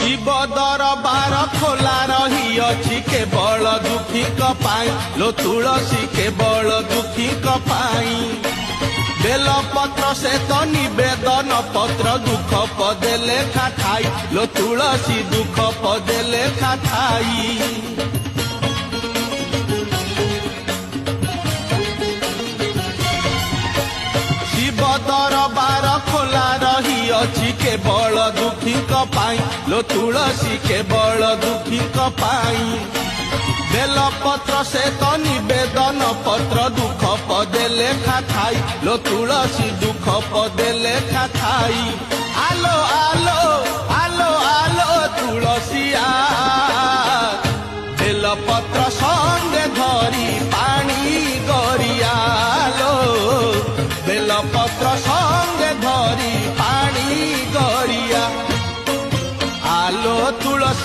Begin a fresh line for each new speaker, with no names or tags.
शिव दरबार खोला रही अछि केवल दुखी पाई लो तुलसी केवल दुखी पाई बेल पत्र से तो निवेदन पत्र दुख पदे लेखा खाई लो तुलसी दुख पदे लेखा खाई शिव दरबार खोला रही अछि केवल दुखी पाई लो तुलसी केवल दुखी पाई बेल पत्र से तो निवेदन पत्र दुख पदे लेखा खाई लो तुलसी दुख पदे लेखा खाई आलो आलो आलो आलो तुलसिया बेल पत्र संगे धरी पानी गरिया लो बेल पत्र संगे धरी पानी गरिया आलो तुलसी।